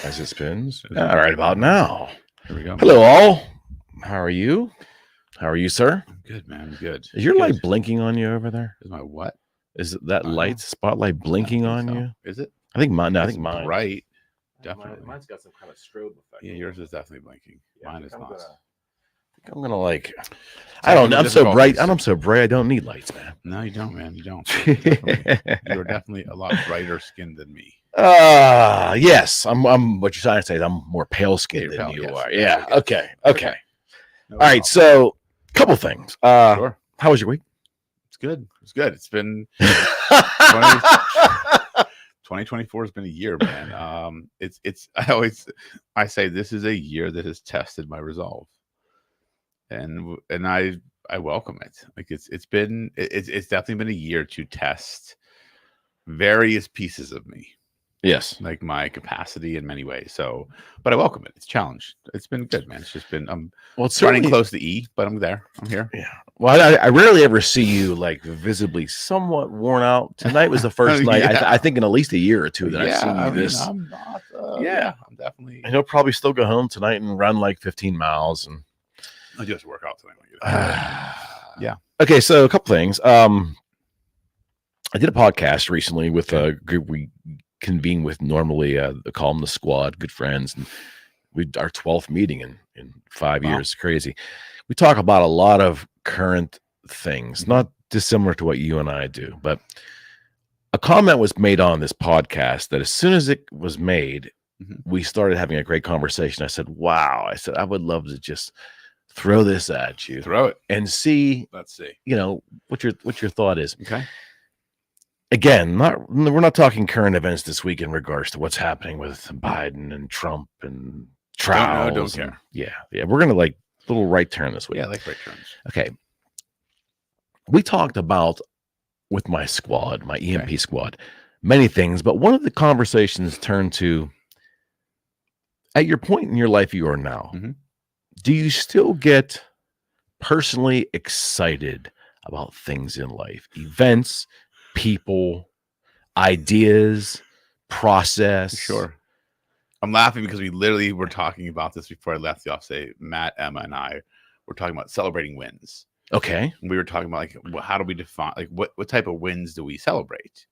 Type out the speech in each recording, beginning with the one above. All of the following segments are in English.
as it spins. All right, about now. Here we go. Hello, all. How are you? How are you, sir? I'm good, man. I'm good. Is your light blinking on you over there? Is my what? Is that light spotlight blinking on you? Is it? I think mine. No, I It's think mine. bright. Definitely. Mine's got some kind of strobe effect. Yeah, yours is definitely blinking. Mine is not. I'm gonna like. I don't know. I'm so bright. I'm so bright. I don't need lights, man. No, you don't, man. You don't. You're definitely a lot brighter skinned than me. Yes. I'm. What you're trying to say is I'm more pale skinned than you are. Yeah. Okay. Okay. No all right. So, couple things. Sure. How was your week? It's good. It's good. It's been 2024 has been a year, man. I say this is a year that has tested my resolve, and I welcome it. Like it's definitely been a year to test various pieces of me. Yes, like my capacity in many ways. So, but I welcome it. It's challenged. It's been good, man. It's just been it's running close to E, but I'm there. I'm here. Yeah. Well, I rarely ever see you like visibly somewhat worn out. Tonight was the first night I think in at least a year or two that I've seen you this. I'm not. I'm definitely. And he'll probably still go home tonight and run like 15 miles. And I just work out tonight. Yeah. Okay, so a couple things. I did a podcast recently with a group we convene with normally. They call them the Squad, good friends, and our 12th meeting in 5 years. Crazy. We talk about a lot of current things, not dissimilar to what you and I do, but a comment was made on this podcast that as soon as it was made, we started having a great conversation. I said, wow. I said, I would love to just throw this at you. Throw it. And see. Let's see. You know, what your thought is. Okay. Again, we're not talking current events this week in regards to what's happening with Biden and Trump and trials. Don't care. Yeah. We're gonna like little right turn this week. Yeah, I like right turns. Okay. We talked about with my squad, my EMP squad, many things, but one of the conversations turned to at your point in your life you are now. Do you still get personally excited about things in life, events, people, ideas, process? Sure. I'm laughing because we literally were talking about this before I left the office. Matt, Emma, and I were talking about celebrating wins. Okay. We were talking about like how do we define like what type of wins do we celebrate,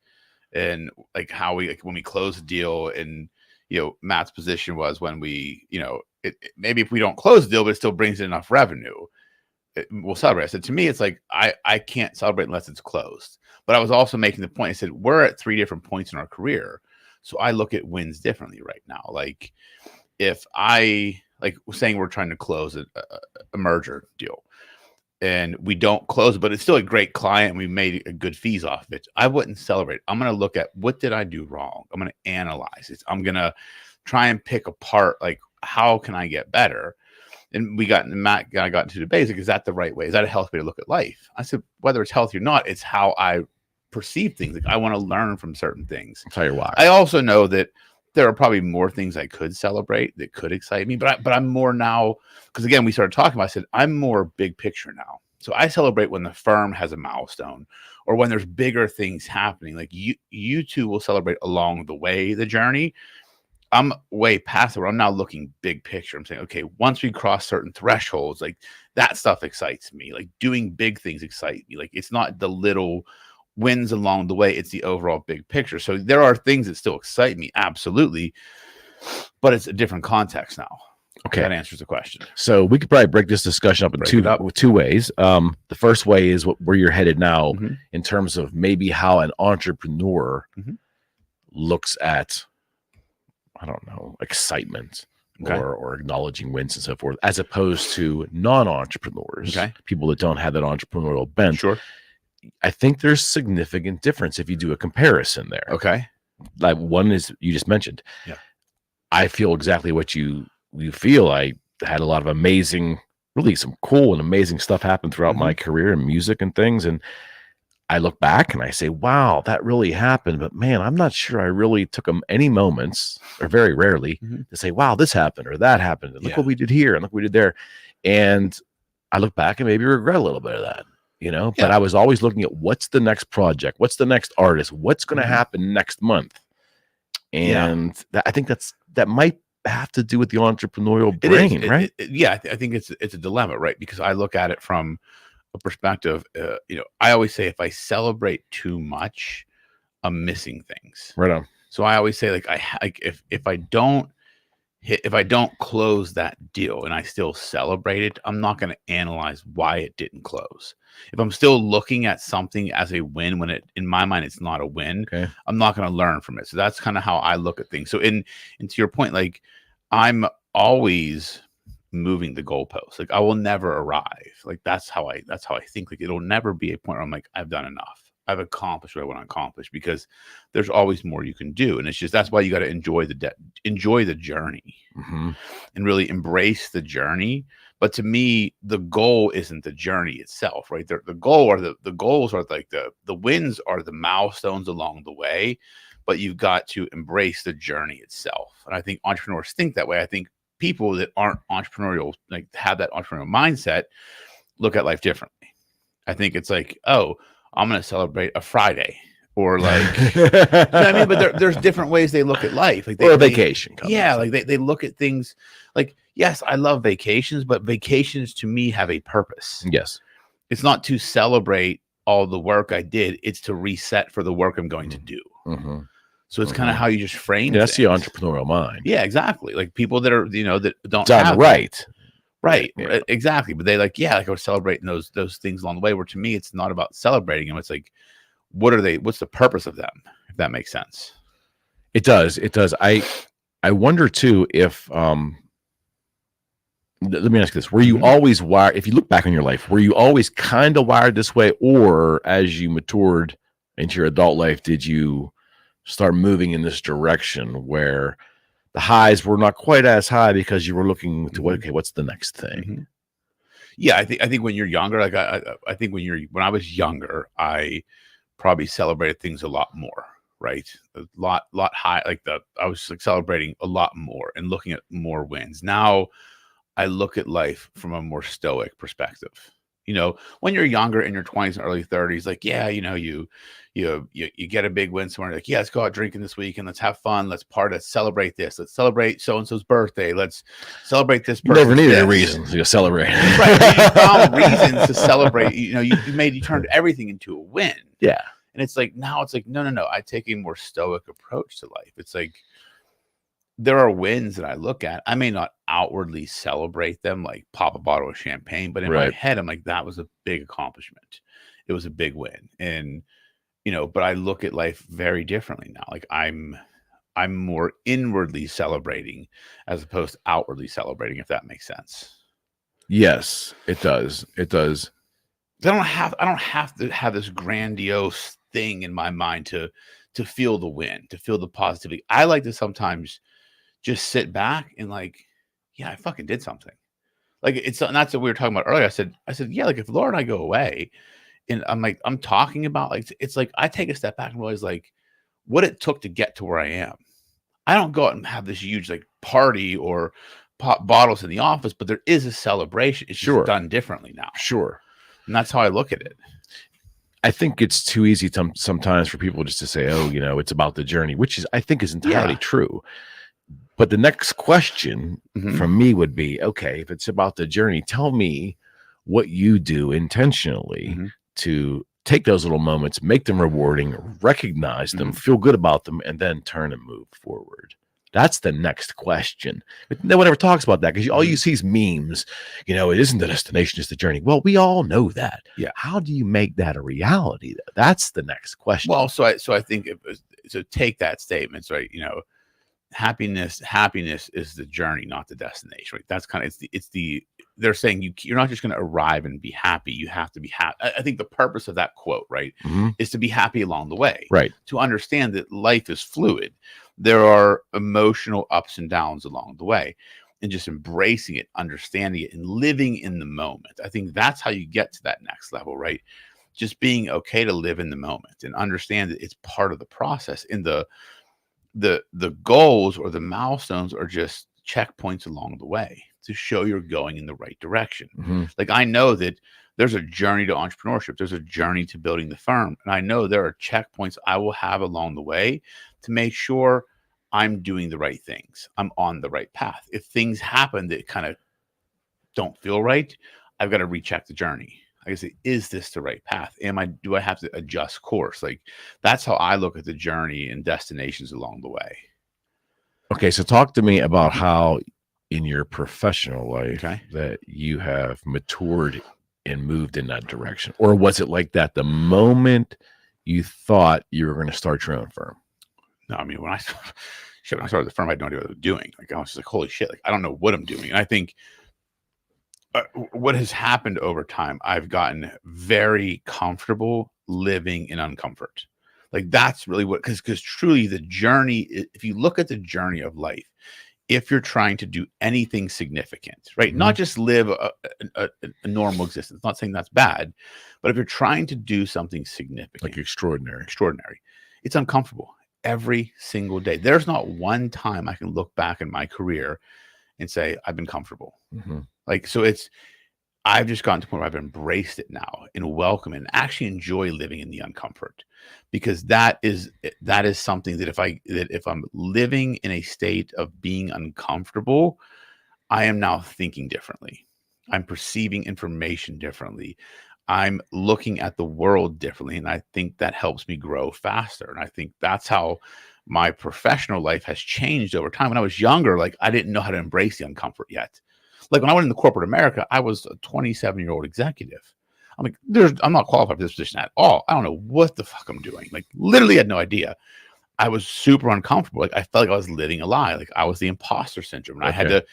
and like how we like when we close a deal. And Matt's position was when we maybe if we don't close the deal but it still brings in enough revenue, we'll celebrate. I said to me it's like I can't celebrate unless it's closed. But I was also making the point. I said we're at 3 different points in our career. So I look at wins differently right now. Like if I like saying we're trying to close a merger deal and we don't close it, but it's still a great client and we made a good fees off of it, I wouldn't celebrate. I'm going to look at what did I do wrong? I'm going to analyze it. I'm going to try and pick apart, like, how can I get better? And Matt and I got into the basic. Is that the right way? Is that a healthy way to look at life? I said, whether it's healthy or not, it's how I perceive things. Like I want to learn from certain things. I'll tell you why. I also know that there are probably more things I could celebrate that could excite me, but I'm more now because again we started talking about. I said I'm more big picture now, so I celebrate when the firm has a milestone or when there's bigger things happening. Like you two will celebrate along the way, the journey. I'm way past it where I'm now looking big picture. I'm saying, okay, once we cross certain thresholds, like that stuff excites me. Like doing big things excite me. Like it's not the little wins along the way, it's the overall big picture. So there are things that still excite me, absolutely, but it's a different context now. Okay, that answers the question. So we could probably break this discussion up in two ways. The first way is where you're headed now in terms of maybe how an entrepreneur looks at, I don't know, excitement or acknowledging wins and so forth, as opposed to non-entrepreneurs, people that don't have that entrepreneurial bent. Sure. I think there's significant difference if you do a comparison there. Okay. Like one is you just mentioned. Yeah. I feel exactly what you feel. I had a lot of amazing, really some cool and amazing stuff happen throughout my career in music and things. And I look back and I say, wow, that really happened. But man, I'm not sure I really took any moments, or very rarely, to say, wow, this happened or that happened. And look what we did here and look what we did there. And I look back and maybe regret a little bit of that. But I was always looking at what's the next project, what's the next artist, what's going to happen next month. And I think that's that might have to do with the entrepreneurial It brain, is. right? Yeah, I think it's a dilemma, right? Because I look at it from a perspective. I always say if I celebrate too much, I'm missing things. Right on. So I always say, like, if I don't close that deal and I still celebrate it, I'm not going to analyze why it didn't close. If I'm still looking at something as a win when in my mind it's not a win, Okay. I'm not going to learn from it. So that's kind of how I look at things. So and to your point, like, I'm always moving the goalposts. Like, I will never arrive. Like, that's how I think. Like, it'll never be a point where I'm like, I've done enough. I've accomplished what I want to accomplish, because there's always more you can do. And it's just, that's why you got to enjoy the journey and really embrace the journey. But to me, the goal isn't the journey itself, right? The goals are like the wins are the milestones along the way, but you've got to embrace the journey itself. And I think entrepreneurs think that way. I think people that aren't entrepreneurial, like have that entrepreneurial mindset, look at life differently. I think it's like, oh, I'm going to celebrate a Friday, or like, you know what I mean? But there's different ways they look at life. Like or a vacation. Yeah. Like they look at things like, yes, I love vacations, but vacations to me have a purpose. Yes. It's not to celebrate all the work I did. It's to reset for the work I'm going to do. So it's kind of how you just frame. That's the entrepreneurial mind. Yeah, exactly. Like people that are, that don't done have right. Right. Yeah. Exactly. But they like, yeah, like I was celebrating those things along the way, where to me, it's not about celebrating them. It's like, what's the purpose of them? If that makes sense. It does. It does. I wonder too, if, let me ask you this. Were you always wired, if you look back on your life, were you always kind of wired this way? Or as you matured into your adult life, did you start moving in this direction where the highs were not quite as high because you were looking to what's the next thing? Yeah, I think when you're younger, like I think when I was younger, I probably celebrated things a lot more, right? A lot high, like I was like celebrating a lot more and looking at more wins. Now I look at life from a more stoic perspective. When you're younger, in your 20s and early 30s, like, yeah, you get a big win somewhere, like, yeah, let's go out drinking this weekend, let's have fun, let's party, let's celebrate this, let's celebrate so-and-so's birthday, let's celebrate this person. You never needed a reason to celebrate. Right. You found reasons to celebrate. You turned everything into a win. Yeah. And it's like, now it's like, no. I take a more stoic approach to life. It's like, there are wins that I look at. I may not outwardly celebrate them, like pop a bottle of champagne, but in my head, I'm like, that was a big accomplishment. It was a big win. And, but I look at life very differently now. Like I'm more inwardly celebrating as opposed to outwardly celebrating, if that makes sense. Yes, it does. It does. I don't have to have this grandiose thing in my mind to feel the win, to feel the positivity. I like to sometimes just sit back and like, yeah, I fucking did something. Like, that's what we were talking about earlier. I said, yeah, like if Laura and I go away and I'm talking about, like, it's like, I take a step back and realize like what it took to get to where I am. I don't go out and have this huge like party or pop bottles in the office, but there is a celebration. It's just done differently now. Sure. And that's how I look at it. I think it's too easy sometimes for people just to say, oh, it's about the journey, which I think is entirely true. But the next question from me would be, okay, if it's about the journey, tell me what you do intentionally to take those little moments, make them rewarding, recognize them, feel good about them, and then turn and move forward. That's the next question. But no one ever talks about that, because all you see is memes. It isn't the destination, it's the journey. Well, we all know that. Yeah. How do you make that a reality, though? That's the next question. Well, so I think so take that statement, right? Happiness is the journey, not the destination, right? That's kind of they're saying you're not just going to arrive and be happy. You have to be happy. I think the purpose of that quote, right, is to be happy along the way, right? To understand that life is fluid. There are emotional ups and downs along the way, and just embracing it, understanding it, and living in the moment. I think that's how you get to that next level, right? Just being okay to live in the moment and understand that it's part of the process. In the goals or the milestones are just checkpoints along the way to show you're going in the right direction. Like, I know that there's a journey to entrepreneurship. There's a journey to building the firm. And I know there are checkpoints I will have along the way to make sure I'm doing the right things. I'm on the right path. If things happen that kind of don't feel right, I've got to recheck the journey. I say, is this the right path? Do I have to adjust course? Like, that's how I look at the journey and destinations along the way. Okay. So talk to me about how in your professional life Okay. that you have matured and moved in that direction. Or was it like that the moment you thought you were going to start your own firm? No, I mean, when I started the firm, I had no idea what I was doing. Like, I was just like, holy shit, like, I don't know what I'm doing. And I think what has happened over time, I've gotten very comfortable living in uncomfort. Like, that's really what, because truly the journey, if you look at the journey of life, if you're trying to do anything significant, right? Not just live a normal existence, not saying that's bad, but if you're trying to do something significant, Like extraordinary, it's uncomfortable every single day. There's not one time I can look back in my career and say, I've been comfortable. Like, so I've just gotten to the point where I've embraced it now and welcome it and actually enjoy living in the uncomfort, because that is something that if I'm living in a state of being uncomfortable, I am now thinking differently. I'm perceiving information differently. I'm looking at the world differently. And I think that helps me grow faster. And I think that's how my professional life has changed over time. When I was younger, like, I didn't know how to embrace the uncomfort yet. Like, when I went into corporate America, I was a 27-year-old executive. I'm like, I'm not qualified for this position at all. I don't know what the fuck I'm doing. Like, literally had no idea. I was super uncomfortable. Like, I felt like I was living a lie. Like, I was the imposter syndrome, and I had to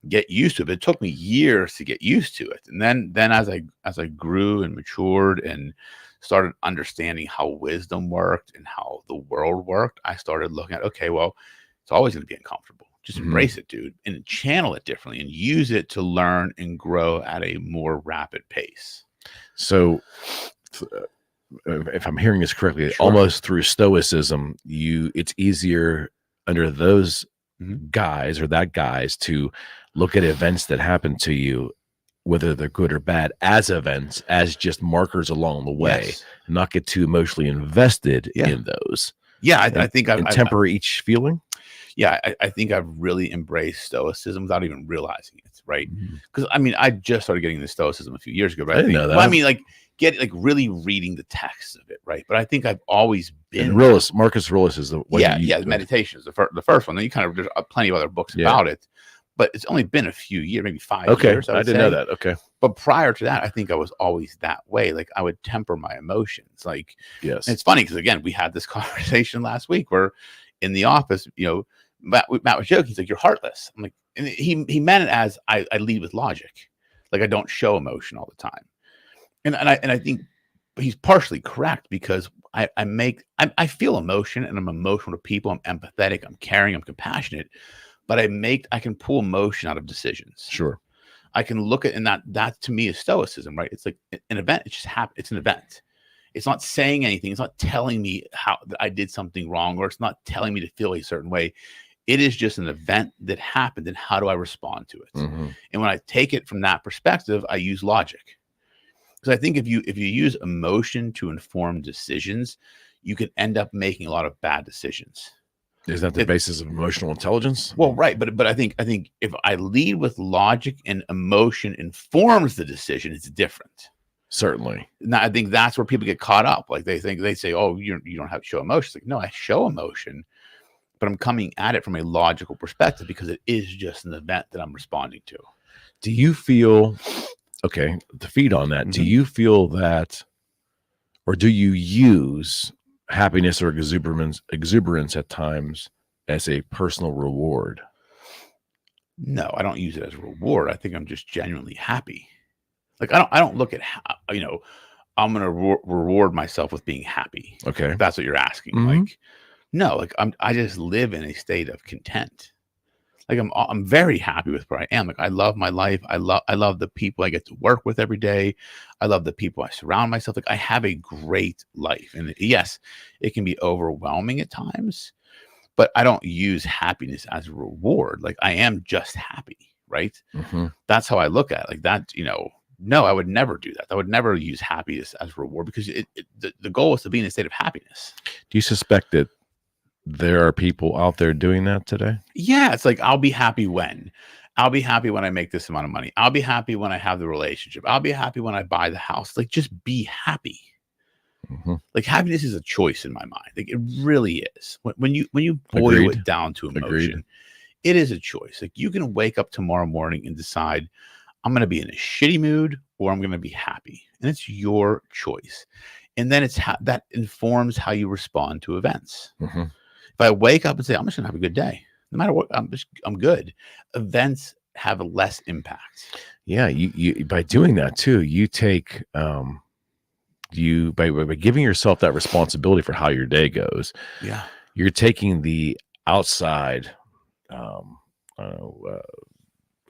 get used to it. But it took me years to get used to it. And then as I grew and matured and started understanding how wisdom worked and how the world worked, I started looking at, okay, well, it's always going to be uncomfortable. Just embrace it, dude, and channel it differently and use it to learn and grow at a more rapid pace. So if I'm hearing this correctly, almost through stoicism, it's easier under those guys or that guys to look at events that happen to you, whether they're good or bad, as events, as just markers along the way, and not get too emotionally invested in those. Yeah, I think I temper each feeling. Yeah, I think I've really embraced stoicism without even realizing it, right? Because I mean, I just started getting into stoicism a few years ago, but I didn't know that. Well, I mean, like, really reading the text of it, right? But I think I've always been. And Marcus Aurelius is the one. Meditation is the first one. Then you kind of, there's plenty of other books about it, but it's only been a few years, maybe 5 years. I didn't know that. Okay, but prior to that, I think I was alwawas that way. Like, I would temper my emotions. Like, and it's funny because, again, we had this conversation last week where in the office, Matt was joking. He's like, "You're heartless." I'm like, and he meant it as I lead with logic, like I don't show emotion all the time, and I think he's partially correct, because I feel emotion and I'm emotional to people. I'm empathetic. I'm caring. I'm compassionate, but I can pull emotion out of decisions. Sure, I can look at, and that to me is stoicism, right? It's like an event. It just happened. It's an event. It's not saying anything. It's not telling me how that I did something wrong, or it's not telling me to feel a certain way. It is just an event that happened, and how do I respond to it? And when I take it from that perspective, I use logic. Because I think if you use emotion to inform decisions, you can end up making a lot of bad decisions. Is that the basis of emotional intelligence? Well, right, but I think if I lead with logic and emotion informs the decision, it's different. Certainly. Now, I think that's where people get caught up. Like, they say, "Oh, you don't have to show emotion." Like, no, I show emotion, but I'm coming at it from a logical perspective, because it is just an event that I'm responding to. Do you feel, okay, to feed on that, do you feel that, or do you use happiness or exuberance at times as a personal reward? No, I don't use it as a reward. I think I'm just genuinely happy. Like, I don't look at, I'm going to reward myself with being happy. Okay. If that's what you're asking. Like, no, like, I just live in a state of content. Like, I'm very happy with where I am. Like, I love my life. I love the people I get to work with every day. I love the people I surround myself. Like, I have a great life. And yes, it can be overwhelming at times, but I don't use happiness as a reward. Like, I am just happy, right? That's how I look at it. Like, that, no, I would never do that. I would never use happiness as a reward, because the goal is to be in a state of happiness. Do you suspect that there are people out there doing that today. Yeah, it's like, I'll be happy when. I'll be happy when I make this amount of money. I'll be happy when I have the relationship. I'll be happy when I buy the house. Like, just be happy. Mm-hmm. Like, happiness is a choice in my mind. Like, it really is. When you boil Agreed. it down to emotion, Agreed. it is a choice. Like, you can wake up tomorrow morning and decide, I'm going to be in a shitty mood or I'm going to be happy. And it's your choice. And then that informs how you respond to events. Mm-hmm. If I wake up and say, I'm just going to have a good day, no matter what, I'm good. Events have a less impact. Yeah. You by doing that too, you take, by giving yourself that responsibility for how your day goes. Yeah. You're taking the outside,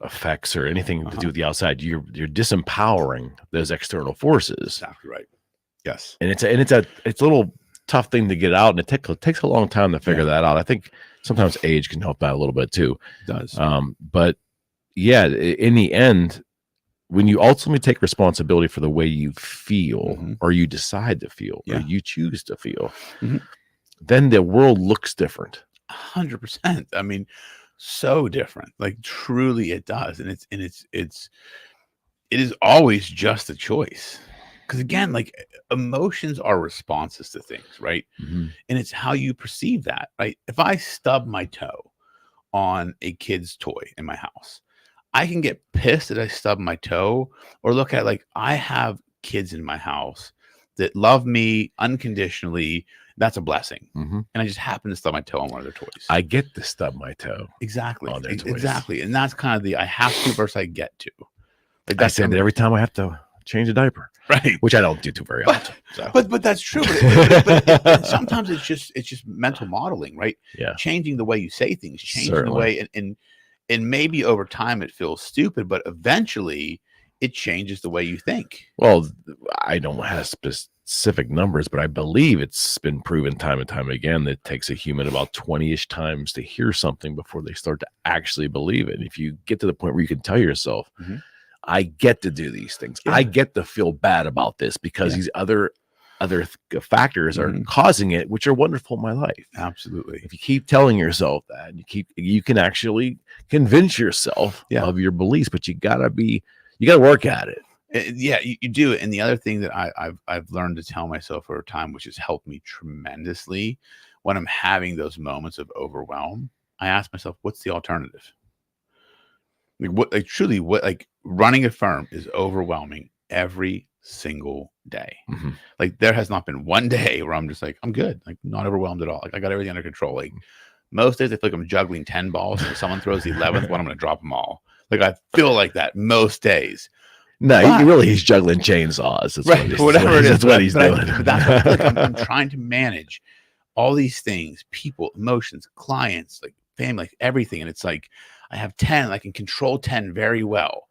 effects or anything to do with the outside. You're disempowering those external forces. Exactly right. Yes. And it's a little tough thing to get out, and it takes a long time to figure that out. I think sometimes age can help that a little bit too. It does. But yeah, in the end, when you ultimately take responsibility for the way you feel, or you decide to feel, or you choose to feel, then the world looks different. 100%. I mean, so different. Like, truly it does. And it is always just a choice. Because again, like, emotions are responses to things, right? And it's how you perceive that, right? If I stub my toe on a kid's toy in my house, I can get pissed that I stubbed my toe, or look at, like, I have kids in my house that love me unconditionally. That's a blessing. And I just happen to stub my toe on one of their toys. I get to stub my toe. Exactly. On their toys. Exactly. And that's kind of the I have to versus I get to. Like, that's it. Every time I have to change a diaper, right? Which I don't do too very often. So. But that's true. But sometimes it's just mental modeling, right? Yeah. Changing the way you say things, changing the way, and maybe over time it feels stupid, but eventually it changes the way you think. Well, I don't have specific numbers, but I believe it's been proven time and time again that it takes a human about 20-ish times to hear something before they start to actually believe it. And if you get to the point where you can tell yourself, I get to do these things. Yeah. I get to feel bad about this because these other factors are causing it, which are wonderful in my life. Absolutely. If you keep telling yourself that, and you can actually convince yourself of your beliefs, but you gotta work at it. Yeah, you do. And the other thing that I've learned to tell myself over time, which has helped me tremendously, when I'm having those moments of overwhelm, I ask myself, what's the alternative? Like, running a firm is overwhelming every single day. Like, there has not been one day where I'm just like, I'm good, like, not overwhelmed at all. Like, I got everything under control. Like, most days I feel like I'm juggling 10 balls, and if someone throws the 11th one, I'm going to drop them all. Like, I feel like that most days. No, he's juggling chainsaws. That's right, whatever it is. That's what he's doing. That's what I'm trying to manage all these things, people, emotions, clients, like family, like everything. And it's like, I have 10, I can control 10 very well.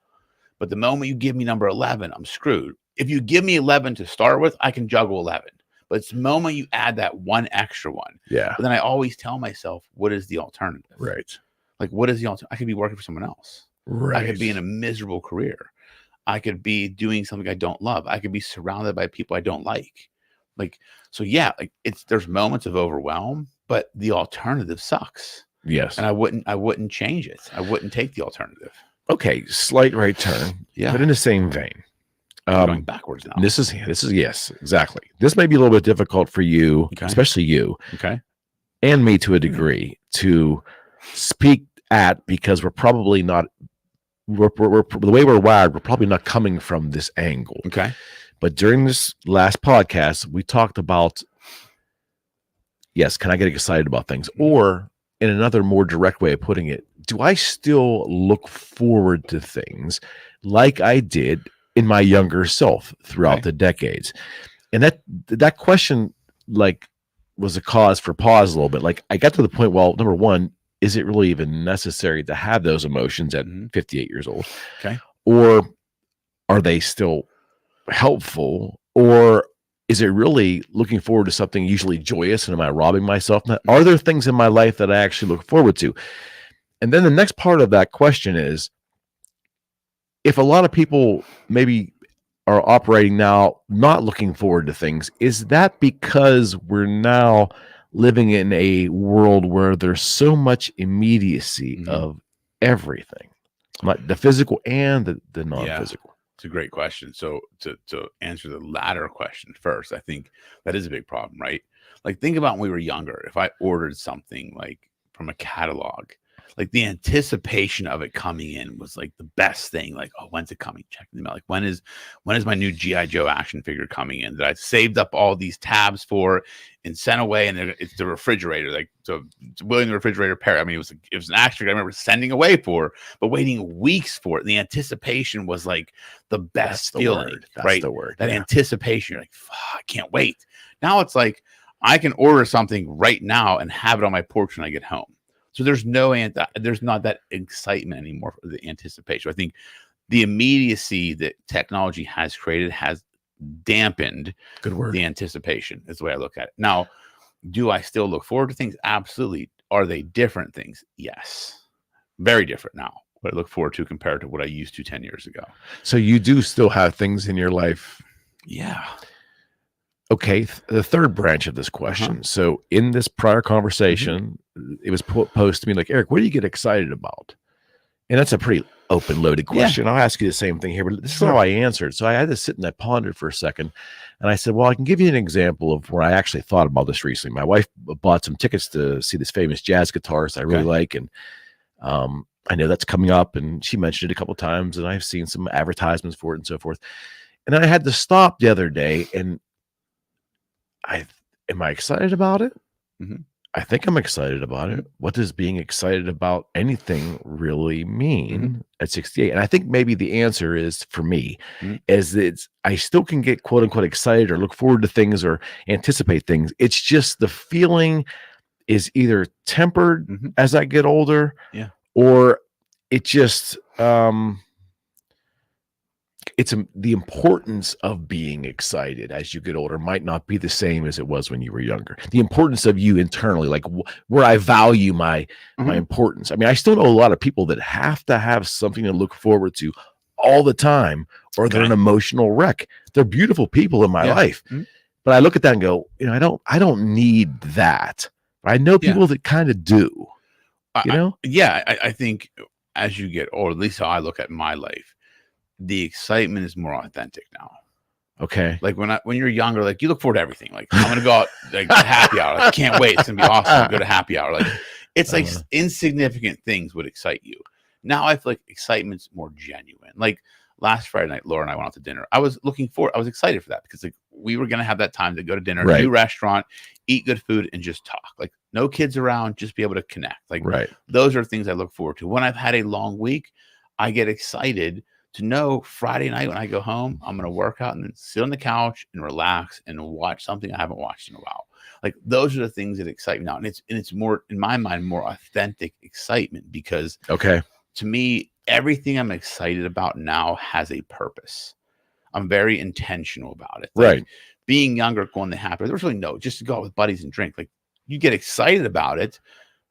But the moment you give me number 11, I'm screwed. If you give me 11 to start with, I can juggle 11. But it's the moment you add that one extra one. Yeah. But then I always tell myself, what is the alternative? Right. Like, what is the alternative? I could be working for someone else. Right. I could be in a miserable career. I could be doing something I don't love. I could be surrounded by people I don't like. Like, so yeah, like, there's moments of overwhelm, but the alternative sucks. Yes. And I wouldn't change it. I wouldn't take the alternative. Okay, slight right turn. Yeah. But in the same vein. Going backwards now. This is yes, exactly. This may be a little bit difficult for you, especially you. Okay. And me to a degree to speak at, because we're probably not we're the way we're wired, we're probably not coming from this angle. Okay. But during this last podcast, we talked about, yes, can I get excited about things? Or in another more direct way of putting it, do I still look forward to things like I did in my younger self throughout the decades? And that question, like, was a cause for pause a little bit. Like, I got to the point, well, number one, is it really even necessary to have those emotions at 58 years old? Okay. Or are they still helpful? Or is it really looking forward to something usually joyous? And am I robbing myself? Are there things in my life that I actually look forward to? And then the next part of that question is, if a lot of people maybe are operating now not looking forward to things, is that because we're now living in a world where there's so much immediacy Mhm. of everything, like the physical and the non-physical. It's a great question. So to answer the latter question first, I think that is a big problem, right? Like think about when we were younger. If I ordered something like from a catalog, like the anticipation of it coming in was like the best thing. Like, oh, when's it coming? Check the mail. Like when is my new G.I. Joe action figure coming in that I saved up all these tabs for and sent away? And it's the refrigerator, like so William the Refrigerator pair. I mean, it was an action figure I remember sending away for, but waiting weeks for it. And the anticipation was like the best feeling, right? The word. That anticipation. You're like, I can't wait. Now it's like I can order something right now and have it on my porch when I get home. So there's not that excitement anymore for the anticipation. I think the immediacy that technology has created has dampened the anticipation. Is the way I look at it. Now, do I still look forward to things? Absolutely. Are they different things? Yes. Very different now. What I look forward to compared to what I used to 10 years ago. So you do still have things in your life. Yeah. Okay, the third branch of this question. So in this prior conversation, it was posed to me like, Eric, what do you get excited about? And that's a pretty open, loaded question. I'll ask you the same thing here, but this is how I answered. So I had to sit and I pondered for a second. And I said, well, I can give you an example of where I actually thought about this recently. My wife bought some tickets to see this famous jazz guitarist I really like. And I know that's coming up. And she mentioned it a couple of times. And I've seen some advertisements for it and so forth. And I had to stop the other day and am I excited about it? I think I'm excited about it. What does being excited about anything really mean at 68? And I think maybe the answer is for me is that I still can get quote unquote excited or look forward to things or anticipate things. It's just the feeling is either tempered as I get older, or it just it's the importance of being excited as you get older might not be the same as it was when you were younger. The importance of you internally, like where I value my importance. I mean, I still know a lot of people that have to have something to look forward to all the time, or they're an emotional wreck. They're beautiful people in my life, but I look at that and go, I don't need that. I know people that kind of do. I think as you get older, at least how I look at my life, the excitement is more authentic now. Okay. Like when you're younger, like you look forward to everything. Like I'm gonna go out like to happy hour. Like, I can't wait. It's gonna be awesome to go to happy hour. Like it's like insignificant things would excite you. Now I feel like excitement's more genuine. Like last Friday night, Laura and I went out to dinner. I was excited for that because like we were gonna have that time to go to dinner, new restaurant, eat good food, and just talk. Like no kids around, just be able to connect. Like those are things I look forward to. When I've had a long week, I get excited to know Friday night when I go home, I'm going to work out and then sit on the couch and relax and watch something I haven't watched in a while. Like those are the things that excite me now. And it's more, in my mind, more authentic excitement because to me, everything I'm excited about now has a purpose. I'm very intentional about it. Like, being younger, going to happy, there was really just to go out with buddies and drink. Like you get excited about it,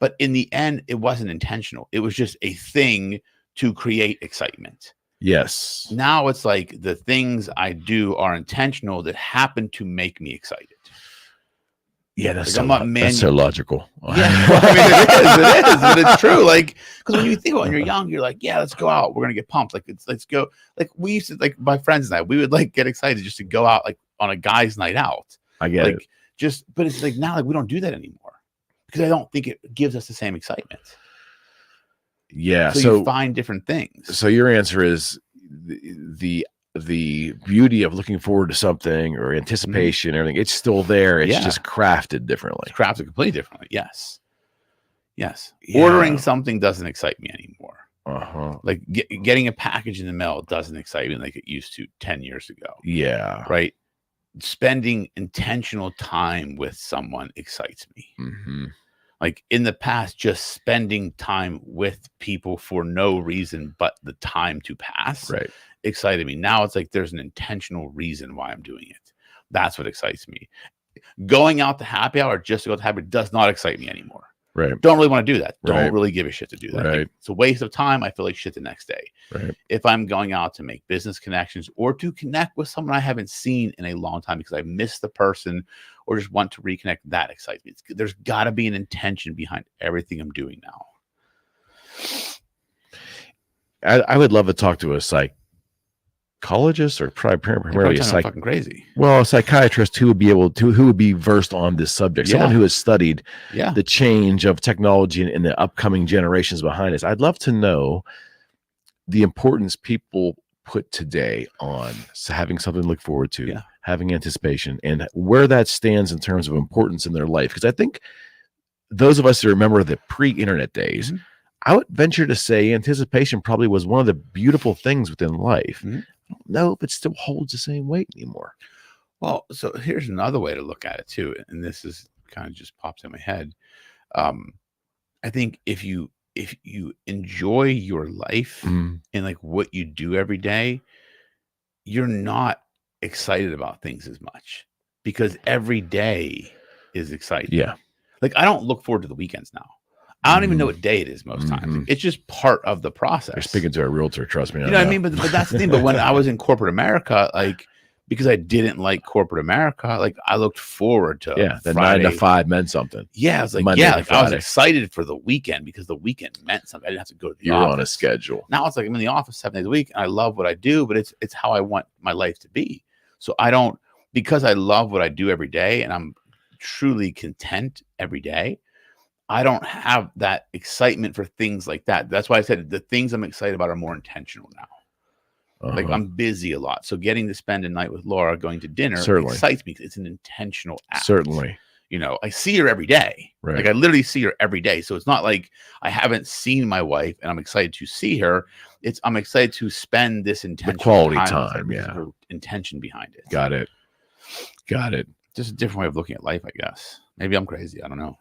but in the end, it wasn't intentional. It was just a thing to create excitement. Yes. Now it's like the things I do are intentional that happen to make me excited. Yeah, that's so logical. Yeah, well, I mean, it is, but it's true. Like, because when you think about when you're young, you're like, yeah, let's go out. We're gonna get pumped. Like, let's go. Like, we used to, like, my friends and I, we would like get excited just to go out, like on a guy's night out. I get like, it. But it's like now, like, we don't do that anymore because I don't think it gives us the same excitement. Yeah. So you find different things. So your answer is the beauty of looking forward to something or anticipation, everything. It's still there. It's just crafted differently. It's crafted completely differently. Yes. Yes. Yeah. Ordering something doesn't excite me anymore. Like getting a package in the mail doesn't excite me like it used to 10 years ago. Yeah. Right. Spending intentional time with someone excites me. Like in the past, just spending time with people for no reason but the time to pass excited me. Now it's like there's an intentional reason why I'm doing it. That's what excites me. Going out to happy hour just to go to happy hour does not excite me anymore. Don't really want to do that. Don't really give a shit to do that. Like, it's a waste of time. I feel like shit the next day. If I'm going out to make business connections or to connect with someone I haven't seen in a long time because I missed the person or just want to reconnect, that excites me. There's got to be an intention behind everything I'm doing now. I would love to talk to a psychologist or primarily a fucking crazy. Well, a psychiatrist who would be versed on this subject. Someone who has studied the change of technology in the upcoming generations behind us. I'd love to know the importance people put today on having something to look forward to, having anticipation, and where that stands in terms of importance in their life. Because I think those of us that remember the pre-internet days, I would venture to say anticipation probably was one of the beautiful things within life. I don't know if it still holds the same weight anymore. Well, so here's another way to look at it too, and this is kind of just popped in my head. I think if you enjoy your life and like what you do every day, you're not excited about things as much because every day is exciting. Yeah. Like I don't look forward to the weekends now. I don't even know what day it is most times. It's just part of the process. You're speaking to a realtor, trust me. You know what I mean? But that's the thing. But when I was in corporate America, like because I didn't like corporate America, like I looked forward to the Friday. 9 to 5 meant something. Yeah, I was like, Monday like I was excited for the weekend because the weekend meant something. I didn't have to go to the office. You're on a schedule. Now it's like I'm in the office 7 days a week and I love what I do, but it's how I want my life to be. So because I love what I do every day and I'm truly content every day, I don't have that excitement for things like that. That's why I said the things I'm excited about are more intentional now. Like I'm busy a lot. So getting to spend a night with Laura, going to dinner excites me. It's an intentional act. Certainly. You know, I see her every day. Right. Like I literally see her every day. So it's not like I haven't seen my wife and I'm excited to see her. I'm excited to spend this intentional quality time. Yeah. Her intention behind it. Got it. Just a different way of looking at life, I guess. Maybe I'm crazy. I don't know.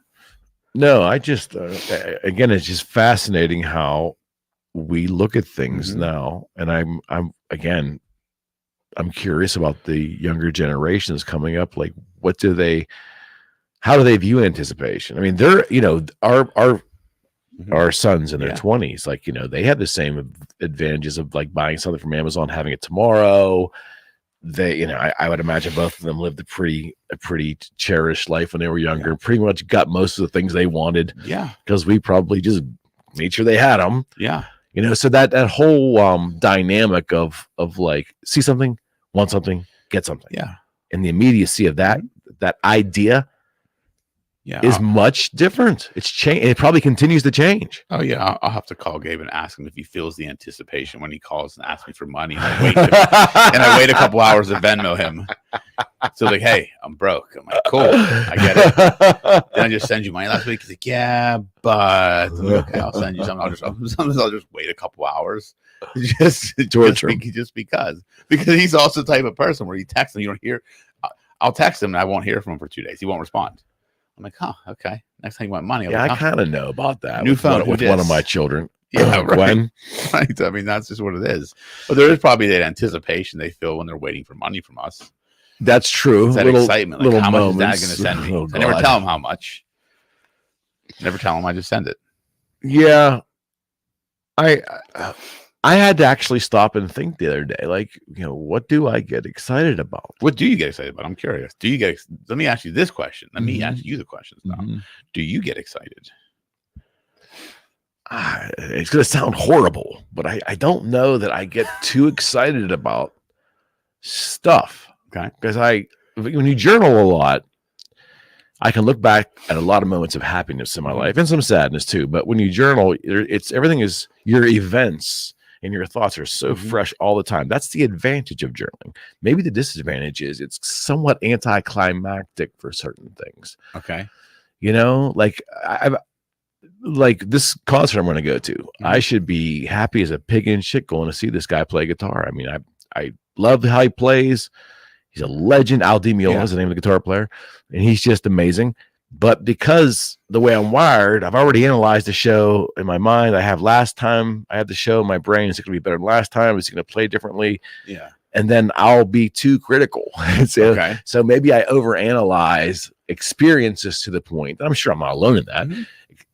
No, I just, again, it's just fascinating how we look at things now. And I'm curious about the younger generations coming up. Like, how do they view anticipation? I mean, they're, our sons in their 20s, like, they had the same advantages of like buying something from Amazon, having it tomorrow. They, I would imagine both of them lived a pretty cherished life when they were younger. Pretty much got most of the things they wanted. Yeah, because we probably just made sure they had them. Yeah, so that whole dynamic of like see something, want something, get something. Yeah, and the immediacy of that idea. Yeah, is much different. It's changed. It probably continues to change. Oh yeah, I'll have to call Gabe and ask him if he feels the anticipation when he calls and asks me for money. And I wait a couple hours to Venmo him. So like, hey, I'm broke. I'm like, cool, I get it. Then I just send you money last week. He's like, yeah, but okay, I'll send you something. Sometimes I'll just wait a couple hours. Just because he's also the type of person where you text him, you don't hear. I'll text him and I won't hear from him for 2 days. He won't respond. I'm like, okay. Next time you want money. I kind of know about that. New phone with one of my children. Yeah, right. Right. I mean, that's just what it is. But there is probably that anticipation they feel when they're waiting for money from us. That's true. It's that excitement. Like, how much is Dad going to send me? I never tell him how much. Never tell him. I just send it. Yeah. I had to actually stop and think the other day, like, what do I get excited about? What do you get excited about? I'm curious. Let me ask you this question. Let me ask you the questions now. Do you get excited? It's going to sound horrible, but I don't know that I get too excited about stuff. Okay. Because when you journal a lot, I can look back at a lot of moments of happiness in my life and some sadness too. But when you journal, everything is your events. And your thoughts are so fresh all the time. That's the advantage of journaling. Maybe the disadvantage is it's somewhat anticlimactic for certain things. Okay. Like this concert I'm going to go to. I should be happy as a pig in shit going to see this guy play guitar. I mean, I love how he plays. He's a legend. Al Di Meola is the name of the guitar player. And he's just amazing. But because the way I'm wired, I've already analyzed the show in my mind. I have the show in my brain. It's going to be better than last time. It's going to play differently. Yeah. And then I'll be too critical. So maybe I overanalyze experiences to the point. I'm sure I'm not alone in that.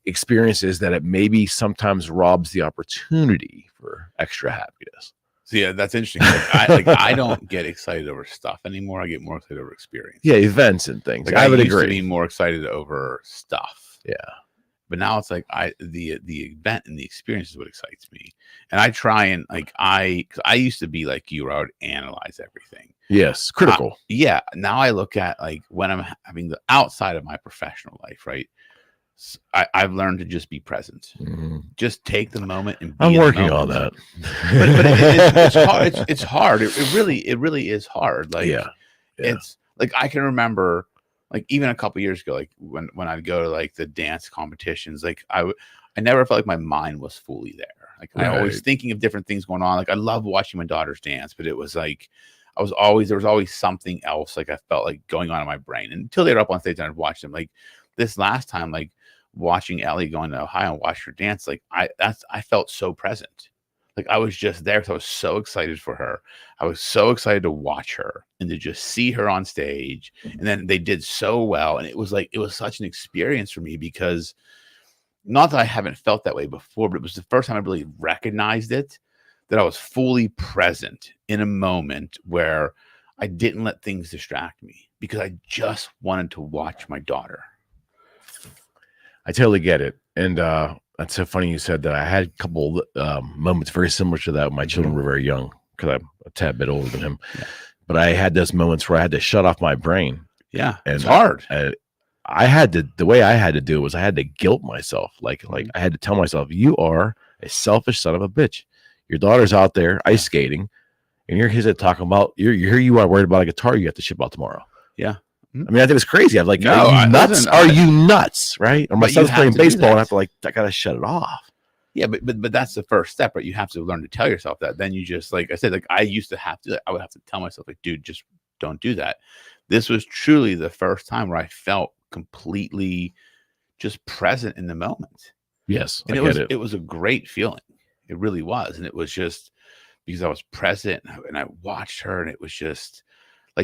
Experiences that it maybe sometimes robs the opportunity for extra happiness. So yeah, that's interesting. I don't get excited over stuff anymore. I get more excited over experience. Yeah, events and things. Like I would used to agree. be more excited over stuff. Yeah. But now it's like the event and the experience is what excites me. And I try and I used to be like you, where I would analyze everything. Yes, critical. Yeah. Now I look at when I'm having the outside of my professional life, right? I've learned to just be present. Mm-hmm. Just take the moment and be I'm working on that. But it's hard. It's hard. It really is hard. It's like I can remember even a couple years ago, when I'd go to the dance competitions, I never felt like my mind was fully there. Right. I always thinking of different things going on. I love watching my daughters dance, but it was there was always something else I felt going on in my brain, and until they were up on stage and I'd watch them. This last time, watching Ellie going to Ohio and watch her dance, I felt so present. I was just there because I was so excited for her. I was so excited to watch her and to just see her on stage. And then they did so well. And it was such an experience for me, because not that I haven't felt that way before, but it was the first time I really recognized it, that I was fully present in a moment where I didn't let things distract me, because I just wanted to watch my daughter. I totally get it. And that's so funny you said that. I had a couple moments very similar to that when my children were very young, because I'm a tad bit older than him. Yeah. But I had those moments where I had to shut off my brain. Yeah, and it's hard. I had to, the way I had to do it was I had to guilt myself. I had to tell myself, you are a selfish son of a bitch. Your daughter's out there ice skating, and you're here talking about, here you are worried about a guitar you have to ship out tomorrow. Yeah. I mean, I think it's crazy. I'm like, are you nuts? Are you nuts? Right? Or my son's playing baseball, and I have to I gotta shut it off. Yeah, but that's the first step, right? You have to learn to tell yourself that. Then you just, I said, I used to have to. I would have to tell myself, dude, just don't do that. This was truly the first time where I felt completely just present in the moment. Yes, and it was a great feeling. It really was, and it was just because I was present and I watched her, and it was just.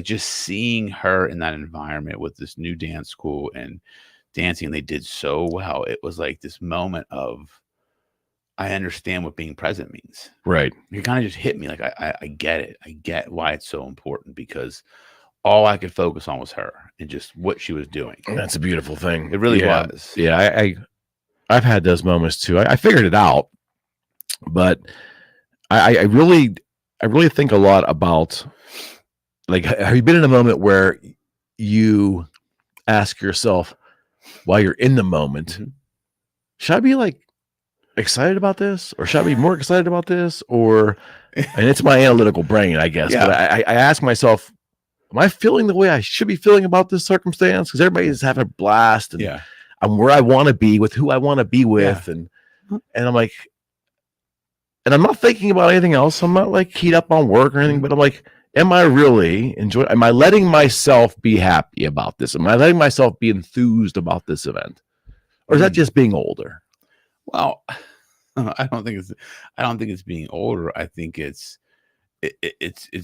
Just seeing her in that environment with this new dance school and dancing, and they did so well. It was this moment of, I understand what being present means. Right. It kind of just hit me. I get it. I get why it's so important, because all I could focus on was her and just what she was doing. That's a beautiful thing. It really was. Yeah. I've had those moments too. I figured it out, but I really think a lot about, have you been in a moment where you ask yourself, while you're in the moment, should I be excited about this, or should I be more excited about this? Or, and it's my analytical brain, I guess. Yeah. But I ask myself, am I feeling the way I should be feeling about this circumstance? Because everybody's having a blast, and I'm where I want to be with who I want to be with, and I'm like, and I'm not thinking about anything else. I'm not keyed up on work or anything, but I'm am I really enjoying? Am I letting myself be happy about this? Am I letting myself be enthused about this event, or is that just being older? Well, I don't think it's being older. I think it's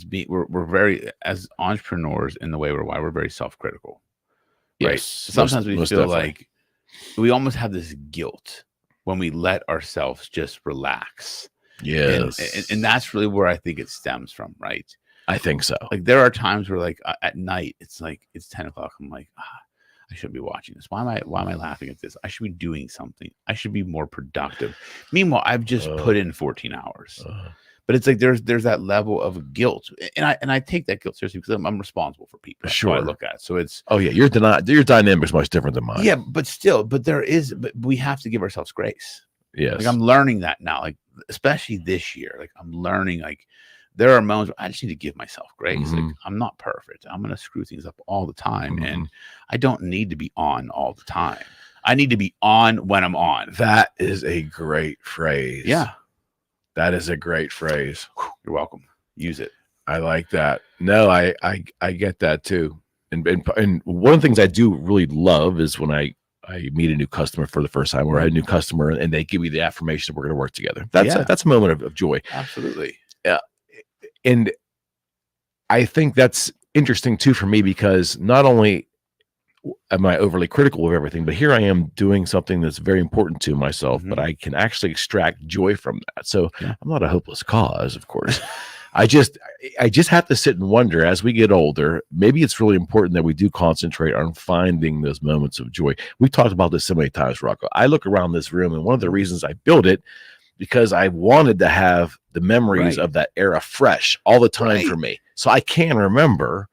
being, we're very, as entrepreneurs, in the way why we're very self-critical. Right. Yes, Sometimes we feel definitely. We almost have this guilt when we let ourselves just relax. Yes. And that's really where I think it stems from. Right. I think so. There are times where at night, it's 10 o'clock. I'm I shouldn't be watching this. Why am I laughing at this? I should be doing something. I should be more productive. Meanwhile, I've just put in 14 hours. But it's there's that level of guilt. And I take that guilt seriously, because I'm responsible for people. That's what I look at. So it's, oh yeah, your dynamic's much different than mine. Yeah, but we have to give ourselves grace. Yes. I'm learning that now, especially this year. I'm learning there are moments where I just need to give myself grace. I'm not perfect. I'm going to screw things up all the time. And I don't need to be on all the time. I need to be on when I'm on. That is a great phrase. Yeah. That is a great phrase. You're welcome. Use it. I like that. No, I get that too. And one of the things I do really love is when I meet a new customer for the first time, or I had a new customer and they give me the affirmation that we're going to work together. That's a moment of joy. Absolutely. Yeah. And I think that's interesting too for me, because not only am I overly critical of everything? But here I am doing something that's very important to myself, Mhm. but I can actually extract joy from that. So Yeah. I'm not a hopeless cause, of course. I just have to sit and wonder as we get older, maybe it's really important that we do concentrate on finding those moments of joy. We've talked about this so many times, Rocco. I look around this room, and one of the reasons I built it because I wanted to have the memories of that era fresh all the time for me. So I can remember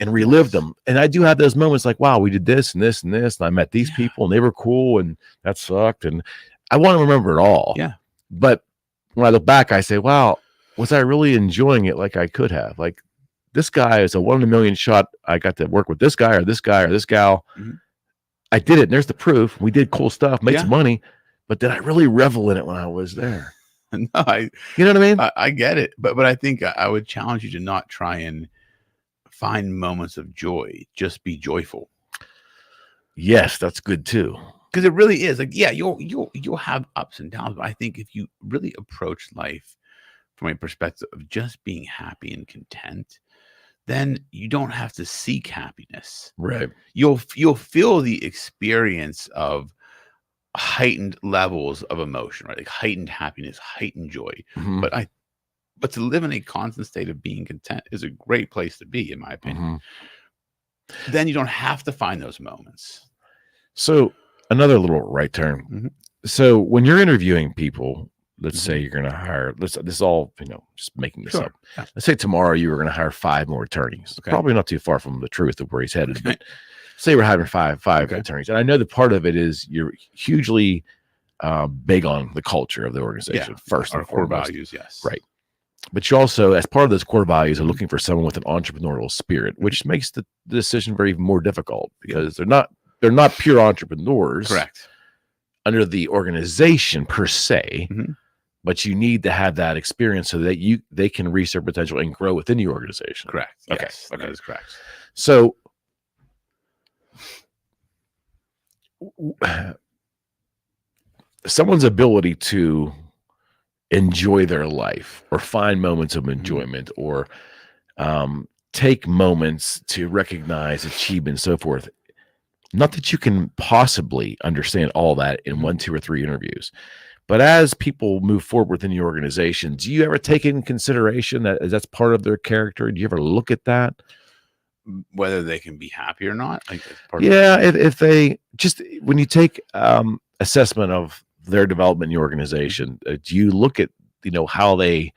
and relive them. And I do have those moments like, wow, we did this and this and this, and I met these people and they were cool and that sucked. And I want to remember it all. Yeah. But when I look back, I say, wow, was I really enjoying it like I could have? Like, this guy is a 1 in a million shot. I got to work with this guy or this gal. I did it. And there's the proof. We did cool stuff, made some money. But did I really revel in it when I was there? No, you know what I mean? I get it. But I think I would challenge you to not try and find moments of joy. Just be joyful. Yes, that's good too. Because it really is like, yeah, you'll have ups and downs. But I think if you really approach life from a perspective of just being happy and content, then you don't have to seek happiness. Right. You'll feel the experience of heightened levels of emotion, right? Like heightened happiness, heightened joy. But to live in a constant state of being content is a great place to be, in my opinion. Then you don't have to find those moments. So another little right turn. So when you're interviewing people, let's say you're going to hire, this is all, just making this up. Yeah. Let's say tomorrow you were going to hire 5 more attorneys. Probably not too far from the truth of where he's headed, but say we're having five attorneys. And I know that part of it is you're hugely big on the culture of the organization first. Our core values, yes. Right. But you also, as part of those core values, are looking for someone with an entrepreneurial spirit, which makes the decision very more difficult because they're not pure entrepreneurs. Correct. Under the organization per se, but you need to have that experience so that they can reach their potential and grow within the organization. Correct. Okay. Yes, that is correct. So someone's ability to enjoy their life or find moments of enjoyment or take moments to recognize achievement and so forth. Not that you can possibly understand all that in 1, 2, or 3 interviews, but as people move forward within the organization, do you ever take in consideration that that's part of their character? Do you ever look at that? Whether they can be happy or not? Like if they just, when you take assessment of their development in the organization, do you look at, how they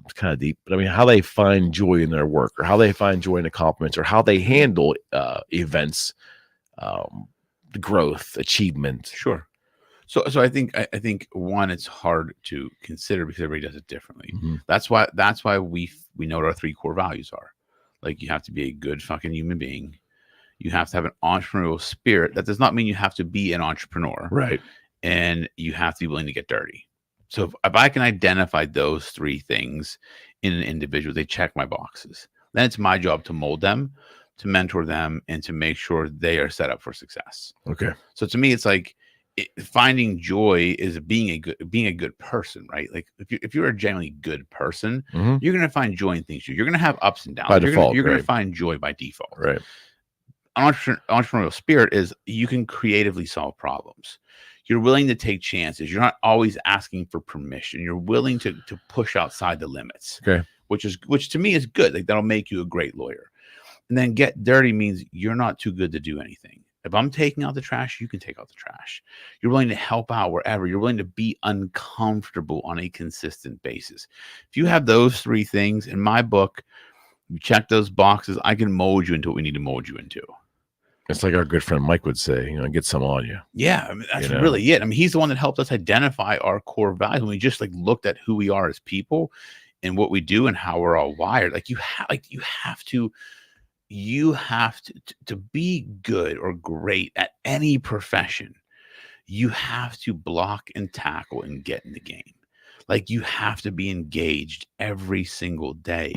it's kind of deep, but I mean, how they find joy in their work or how they find joy in accomplishments or how they handle events, growth, achievement. Sure. So I think one, it's hard to consider because everybody does it differently. That's why we know what our 3 core values are. Like, you have to be a good fucking human being. You have to have an entrepreneurial spirit. That does not mean you have to be an entrepreneur. Right. And you have to be willing to get dirty. So if I can identify those 3 things in an individual, they check my boxes. Then it's my job to mold them, to mentor them, and to make sure they are set up for success. Okay. So to me, it's like finding joy is being a good person, right? Like if you're a genuinely good person, you're going to find joy in things. You're going to have ups and downs. By default, you're going to find joy by default. Right. Entrepreneurial spirit is you can creatively solve problems. You're willing to take chances. You're not always asking for permission. You're willing to push outside the limits. Okay. Which to me is good. Like, that'll make you a great lawyer. And then get dirty means you're not too good to do anything. If I'm taking out the trash, you can take out the trash. You're willing to help out wherever. You're willing to be uncomfortable on a consistent basis. If you have those 3 things in my book, you check those boxes, I can mold you into what we need to mold you into. It's like our good friend Mike would say, get some on you. Yeah, I mean, that's really it. I mean, he's the one that helped us identify our core values. When we just looked at who we are as people and what we do and how we're all wired. Like, you have to be good or great at any profession. You have to block and tackle and get in the game. Like, you have to be engaged every single day.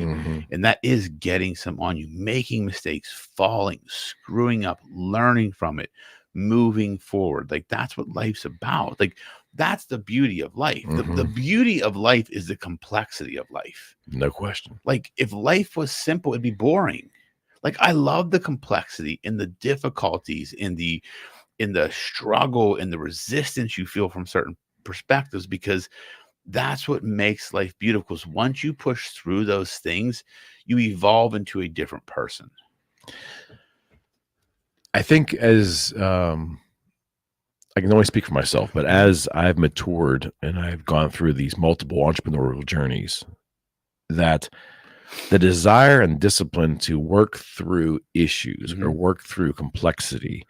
And that is getting some on you, making mistakes, falling, screwing up, learning from it, moving forward. Like, that's what life's about. Like, that's the beauty of life. The beauty of life is the complexity of life. No question. Like, if life was simple, it'd be boring. Like, I love the complexity and the difficulties in the struggle and the resistance you feel from certain perspectives, because that's what makes life beautiful. Because once you push through those things, you evolve into a different person. I think as I can only speak for myself, but as I've matured and I've gone through these multiple entrepreneurial journeys, that the desire and discipline to work through issues or work through complexity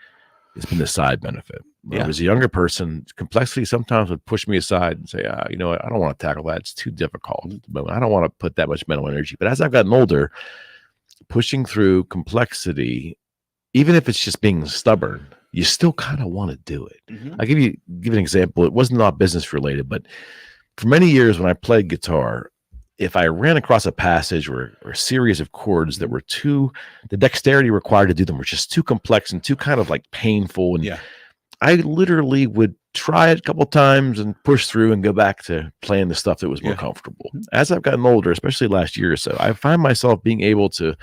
has been the side benefit. When I was a younger person, complexity sometimes would push me aside and say, you know what, I don't want to tackle that. It's too difficult at the moment. I don't want to put that much mental energy. But as I've gotten older, pushing through complexity, even if it's just being stubborn, you still kind of want to do it. I'll give an example. It wasn't not business related, but for many years when I played guitar, if I ran across a passage or a series of chords that were the dexterity required to do them were just too complex and too kind of like painful. And I literally would try it a couple times and push through and go back to playing the stuff that was more comfortable. As I've gotten older, especially last year or so, I find myself being able to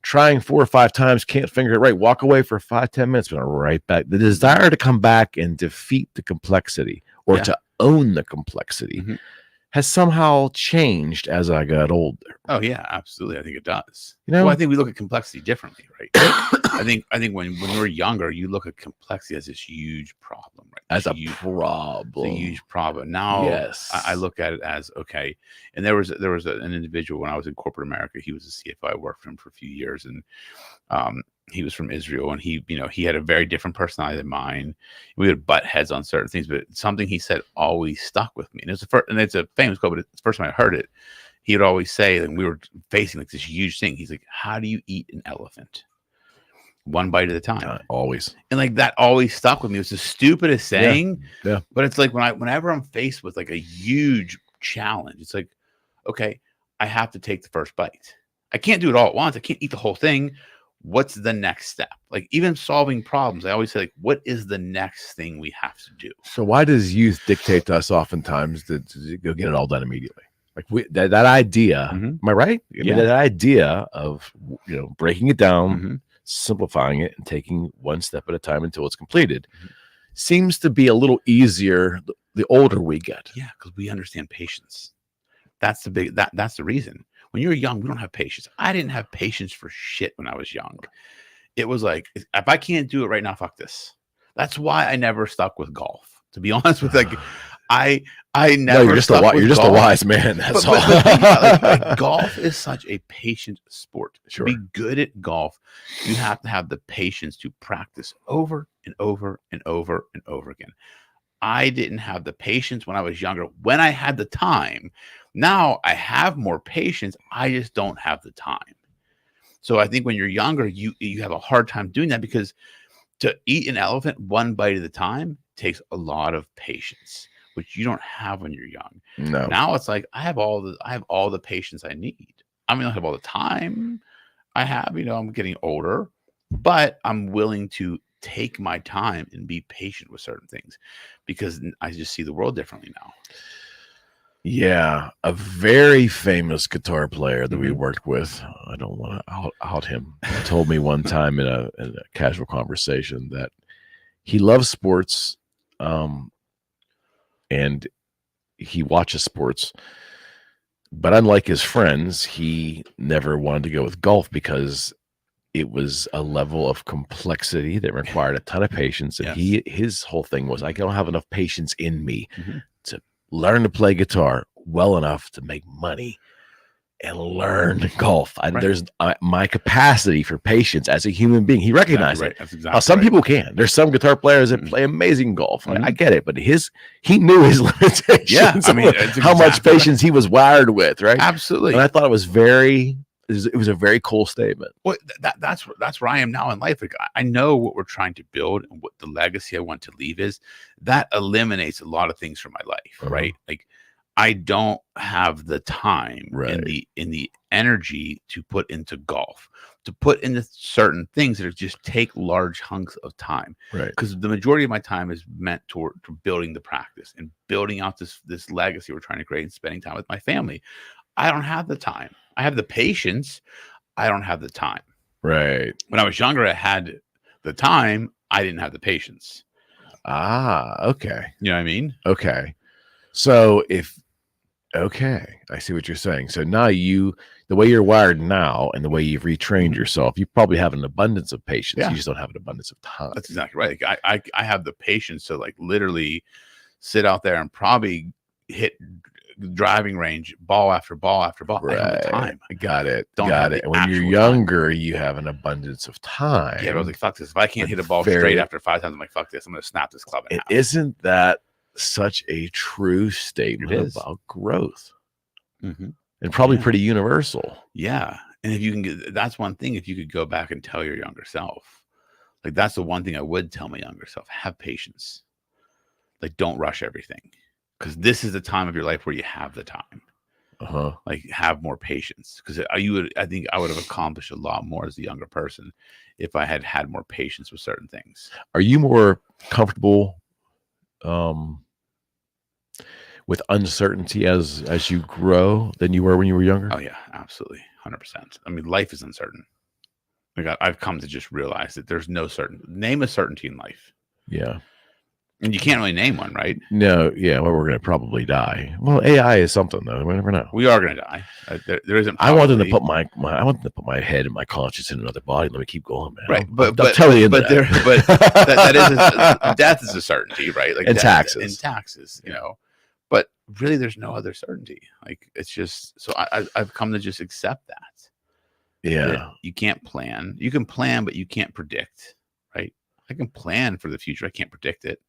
trying 4 or 5 times, can't finger it right, walk away for 5-10 minutes, but I'm right back. The desire to come back and defeat the complexity or to own the complexity has somehow changed as I got older. Oh yeah, absolutely. I think it does. You know, well, I think we look at complexity differently, right? I think when we're younger, you look at complexity as this huge problem, right? As a problem. It's a huge problem. Now, I look at it as okay. And there was an individual when I was in corporate America. He was a CFO. I worked for him for a few years, and he was from Israel, and he had a very different personality than mine. We would butt heads on certain things, but something he said always stuck with me. And it's a famous quote, but it's the first time I heard it. He would always say, and we were facing like this huge thing. He's like, "How do you eat an elephant? One bite at a time." Always. And like that always stuck with me. It was the stupidest saying. Yeah. But it's like whenever I'm faced with like a huge challenge, it's like, okay, I have to take the first bite. I can't do it all at once. I can't eat the whole thing. What's the next step? Like even solving problems, I always say, like, what is the next thing we have to do? So why does youth dictate to us oftentimes to go get it all done immediately? Like that idea, am I right? I mean, that idea of breaking it down, simplifying it, and taking one step at a time until it's completed seems to be a little easier the older we get. Yeah, because we understand patience. That's that's the reason. When you're young, we don't have patience. I didn't have patience for shit when I was young. It was like, if I can't do it right now, fuck this. That's why I never stuck with golf. To be honest with I never. No, you're just a wise man. That's all. Like, golf is such a patient sport. Sure. To be good at golf, you have to have the patience to practice over and over and over and over again. I didn't have the patience when I was younger. When I had the time, now I have more patience. I just don't have the time. So I think when you're younger, you have a hard time doing that, because to eat an elephant one bite at a time takes a lot of patience, which you don't have when you're young. No. Now it's like I have all the patience I need. I mean, I don't have all the time I have. I'm getting older, but I'm willing to take my time and be patient with certain things because I just see the world differently now. Yeah, a very famous guitar player that we worked with, I don't want to out him, told me one time in a casual conversation that he loves sports, and he watches sports, but unlike his friends, he never wanted to go with golf because it was a level of complexity that required a ton of patience. And his whole thing was, I don't have enough patience in me to learn to play guitar well enough to make money and learn golf. There's my capacity for patience as a human being. He recognized it. That's exactly some people can. There's some guitar players that play amazing golf. I get it, but he knew his limitations. Yeah, I mean, how much patience he was wired with, right? Absolutely. And I thought it was a very cool statement. Well, that's where I am now in life. Like, I know what we're trying to build and what the legacy I want to leave is. That eliminates a lot of things from my life, right? Like, I don't have the time and the energy to put into golf, to put into certain things that just take large hunks of time. Right. Because the majority of my time is meant toward building the practice and building out this legacy we're trying to create and spending time with my family. I don't have the time. I have the patience. I don't have the time. Right. When I was younger, I had the time. I didn't have the patience. Okay. You know what I mean? Okay. So I see what you're saying. So now the way you're wired now and the way you've retrained yourself, you probably have an abundance of patience. Yeah. You just don't have an abundance of time. That's exactly right. Like I have the patience to like literally sit out there and probably hit driving range ball after ball after ball. Right. I have the time. Got it. Don't Got have it. the When you're actual younger, you have an abundance of time. Yeah, but I was like, fuck this. If I can't hit a ball straight after 5 times, I'm like, fuck this. I'm going to snap this club in half. Isn't that such a true statement about growth? And probably pretty universal. Yeah. And if you can that's one thing, if you could go back and tell your younger self, like that's the one thing I would tell my younger self, have patience. Like, don't rush everything. Because this is the time of your life where you have the time. Like, have more patience. Because I think I would have accomplished a lot more as a younger person if I had had more patience with certain things. Are you more comfortable with uncertainty as you grow than you were when you were younger? Oh yeah, absolutely, 100%. I mean, life is uncertain. Like I've come to just realize that there's no name a certainty in life. Yeah. And you can't really name one, right? No, yeah. Well, we're going to probably die. Well, AI is something though. We never know. We are going to die. There isn't. I want them to put I want them to put my head and my conscience in another body. Let me keep going, man. Right, but death is a certainty, right? Like and taxes, you know. But really, there's no other certainty. Like it's just so I've come to just accept that. Yeah, that you can't plan. You can plan, but you can't predict. Right? I can plan for the future. I can't predict it.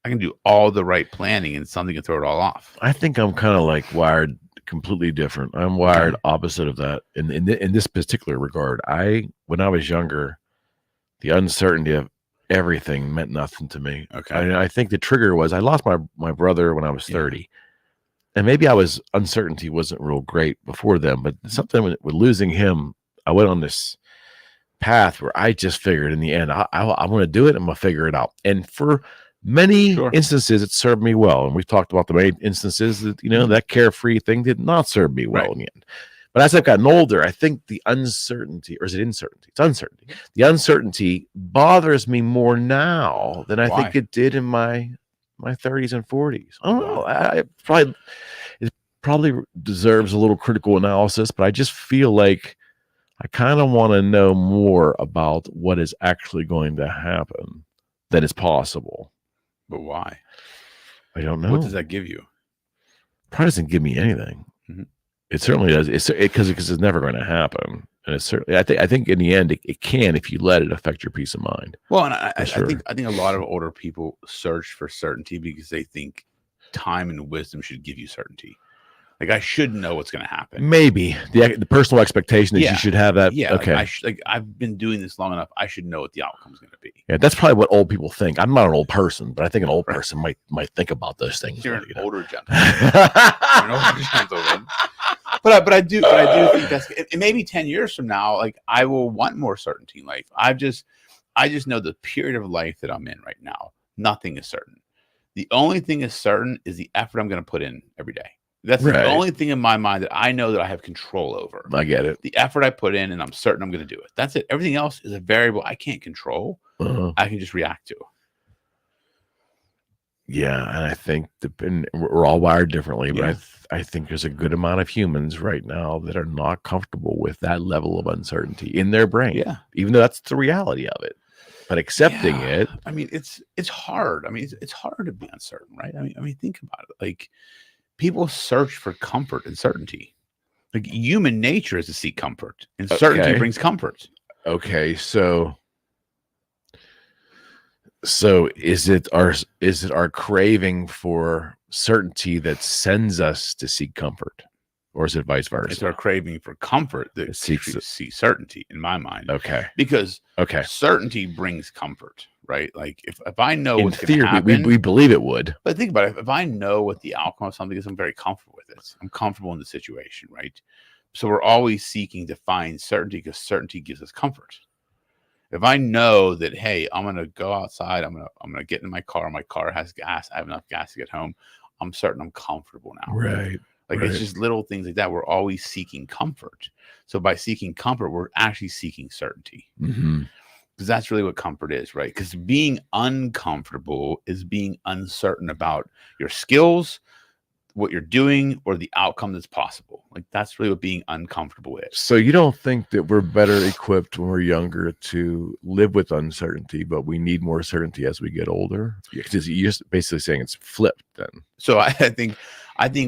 I can do all the right planning and something can throw it all off. I think I'm kind of like wired completely different. I'm wired opposite of that in this particular regard. When I was younger, the uncertainty of everything meant nothing to me. Okay. I think the trigger was I lost my brother when I was 30. And maybe uncertainty wasn't real great before then, but something with losing him, I went on this path where I just figured in the end, I want to do it. I'm going to figure it out. And for many instances, it served me well. And we've talked about the many instances that, that carefree thing did not serve me well in the end. But as I've gotten older, I think the uncertainty, or is it uncertainty? It's uncertainty. The uncertainty bothers me more now than I think it did in my 30s and 40s. I don't know. It probably deserves a little critical analysis, but I just feel like I kind of want to know more about what is actually going to happen than is possible. But why? I don't know. What does that give you? Probably doesn't give me anything. It certainly does. Because it's never going to happen, and it's certainly. I think in the end it can if you let it affect your peace of mind. Well, and I think a lot of older people search for certainty because they think time and wisdom should give you certainty. Like I should know what's going to happen. Maybe the personal expectation that you should have that. Yeah. Okay. Like I've been doing this long enough. I should know what the outcome is going to be. Yeah, that's probably what old people think. I'm not an old person, but I think an old person might think about those things. You're an older gentleman. You're an older gentleman. But I do think that's it. Maybe 10 years from now, like I will want more certainty in life. I just know the period of life that I'm in right now. Nothing is certain. The only thing is certain is the effort I'm going to put in every day. That's the only thing in my mind that I know that I have control over. I get it. The effort I put in, and I'm certain I'm going to do it. That's it. Everything else is a variable I can't control. I can just react to. Yeah, and I think we're all wired differently, but I think there's a good amount of humans right now that are not comfortable with that level of uncertainty in their brain. Yeah, even though that's the reality of it. But accepting it, I mean, it's hard. I mean, it's hard to be uncertain, right? I mean, think about it. Like people search for comfort and certainty. Like human nature is to seek comfort, and certainty brings comfort. Okay, so is it our craving for certainty that sends us to seek comfort, or is it vice versa? It's our craving for comfort that seeks to see certainty, in my mind. Okay, because certainty brings comfort, right? Like if I know what's going to happen, we believe it would. But think about it. If I know what the outcome of something is, I'm very comfortable with it. I'm comfortable in the situation, right? So we're always seeking to find certainty because certainty gives us comfort. If I know that, hey, I'm gonna go outside, I'm gonna get in my car has gas, I have enough gas to get home, I'm certain I'm comfortable now. Right. Like it's just little things like that. We're always seeking comfort. So by seeking comfort, we're actually seeking certainty. Because that's really what comfort is, right? Because being uncomfortable is being uncertain about your skills, what you're doing, or the outcome that's possible. Like that's really what being uncomfortable is. So you don't think that we're better equipped when we're younger to live with uncertainty, but we need more certainty as we get older? Because you're just basically saying it's flipped then. So I think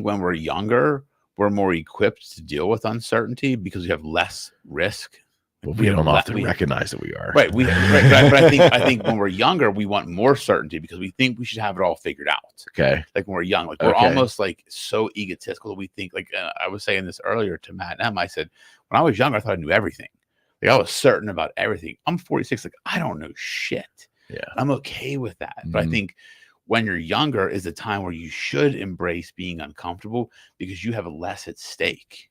when we're younger, we're more equipped to deal with uncertainty because we have less risk. Well, we don't often recognize that we are. Right. But I think when we're younger, we want more certainty because we think we should have it all figured out. Okay. Like when we're young, like we're almost like so egotistical that we think, like I was saying this earlier to Matt and Em, I said, when I was younger, I thought I knew everything. Like I was certain about everything. I'm 46. Like I don't know shit. Yeah. I'm okay with that. But I think when you're younger is a time where you should embrace being uncomfortable because you have less at stake.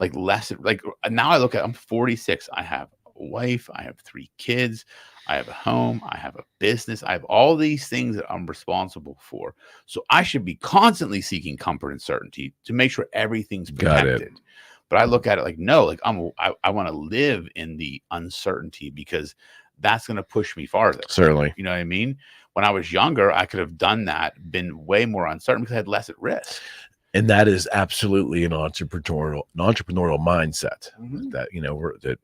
Like less, like now I look at, I'm 46. I have a wife. I have 3 kids. I have a home. I have a business. I have all these things that I'm responsible for. So I should be constantly seeking comfort and certainty to make sure everything's protected. But I look at it like, no, like I want to live in the uncertainty because that's going to push me farther. Certainly. You know what I mean? When I was younger, I could have done that, been way more uncertain because I had less at risk. And that is absolutely an entrepreneurial mindset that, we're that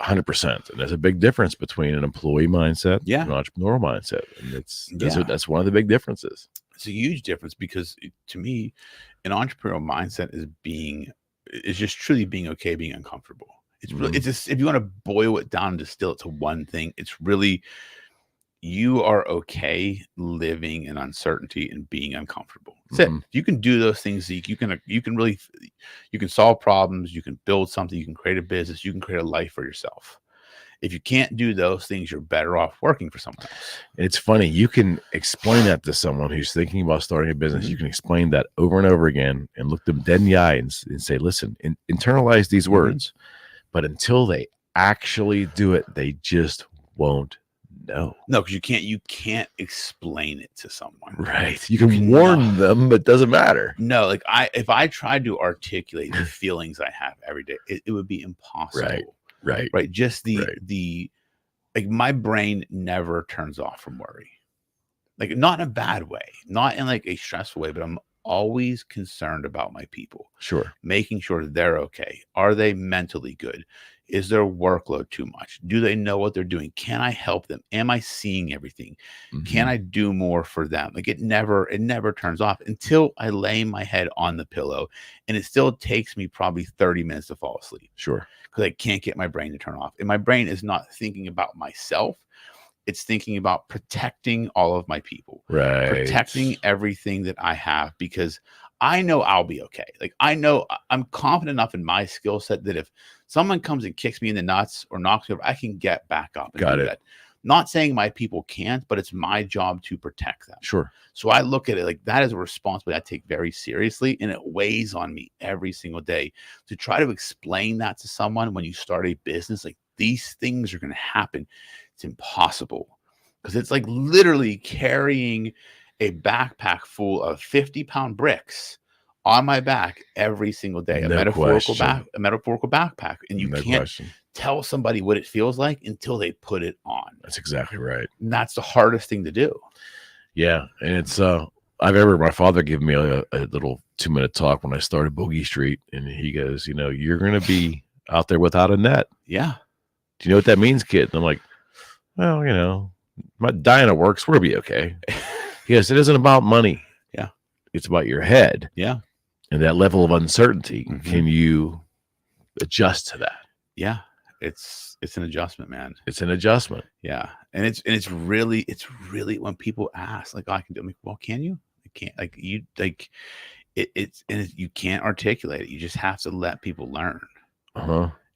100%. And there's a big difference between an employee mindset and an entrepreneurial mindset. And that's one of the big differences. It's a huge difference because to me, an entrepreneurial mindset is just truly being okay, being uncomfortable. It's really, it's just, if you want to boil it down and distill it to one thing, it's really, you are okay living in uncertainty and being uncomfortable. That's it. You can do those things. You can solve problems. You can build something. You can create a business. You can create a life for yourself. If you can't do those things, you're better off working for someone else. It's funny. You can explain that to someone who's thinking about starting a business. You can explain that over and over again and look them dead in the eye and say, listen, internalize these words. But until they actually do it, they just won't know. No, because you can't explain it to someone. Right. You can warn them, but it doesn't matter. No, like if I tried to articulate the feelings I have every day, it would be impossible. Right. Just the like my brain never turns off from worry. Like not in a bad way, not in like a stressful way, but I'm always concerned about my people. Sure. Making sure they're okay. Are they mentally good? Is their workload too much? Do they know what they're doing? Can I help them? Am I seeing everything? Can I do more for them? Like it never turns off until I lay my head on the pillow, and it still takes me probably 30 minutes to fall asleep. Sure. Because I can't get my brain to turn off. And my brain is not thinking about myself. It's thinking about protecting all of my people. Right. Protecting everything that I have because I know I'll be okay. Like I know I'm confident enough in my skill set that if someone comes and kicks me in the nuts or knocks me over, I can get back up and do that. Not saying my people can't, but it's my job to protect them. Sure. So I look at it like that is a responsibility I take very seriously, and it weighs on me every single day to try to explain that to someone when you start a business. Like these things are going to happen. It's impossible because it's like literally carrying a backpack full of 50-pound bricks on my back every single day, a metaphorical backpack. And you can't tell somebody what it feels like until they put it on. That's exactly right. And that's the hardest thing to do. Yeah. And it's, my father gave me a little 2-minute talk when I started Boogie Street. And he goes, you're going to be out there without a net. Yeah. Do you know what that means, kid? And I'm like, well, my Diana works. We'll be okay. He goes, it isn't about money. Yeah. It's about your head. Yeah. And that level of uncertainty. Can you adjust to that? Yeah. It's an adjustment, man. It's an adjustment. Yeah. And it's really when people ask, like, I can do, I'm like, well, can you? I can't, like, you, like, you can't articulate it. You just have to let people learn.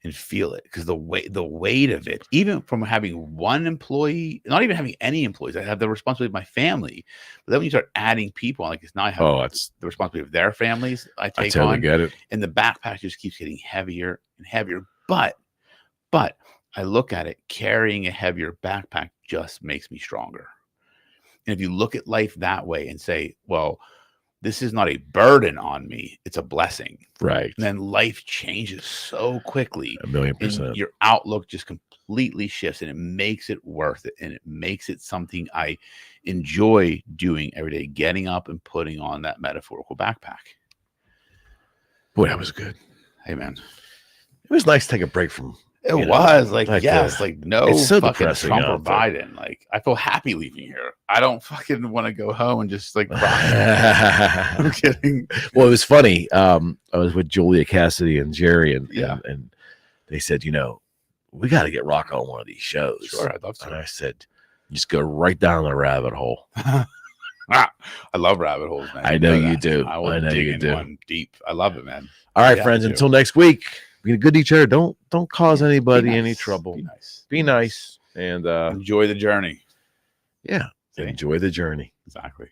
And feel it because the weight of it, even from having one employee, not even having any employees, I have the responsibility of my family. But then when you start adding people, like it's now I have the responsibility of their families. I totally get it, and the backpack just keeps getting heavier and heavier. But I look at it, carrying a heavier backpack just makes me stronger. And if you look at life that way and say, well, this is not a burden on me. It's a blessing. Right. And then life changes so quickly. 1,000,000%. And your outlook just completely shifts, and it makes it worth it. And it makes it something I enjoy doing every day, getting up and putting on that metaphorical backpack. Boy, that was good. Hey, man. It was nice to take a break from. It was no it's so fucking depressing Trump or out there. Biden. Like, I feel happy leaving here. I don't fucking want to go home and just like cry. I'm kidding. Well, it was funny. I was with Julia Cassidy and Jerry, and they said, we got to get Rocco on one of these shows. Sure, I'd love to. And I said, just go right down the rabbit hole. I love rabbit holes, man. I know you do. I will dig in one deep. I love it, man. All right, friends. Until next week, be good to each other. Don't cause anybody any trouble. Be nice. And enjoy the journey. Yeah. See? Enjoy the journey. Exactly.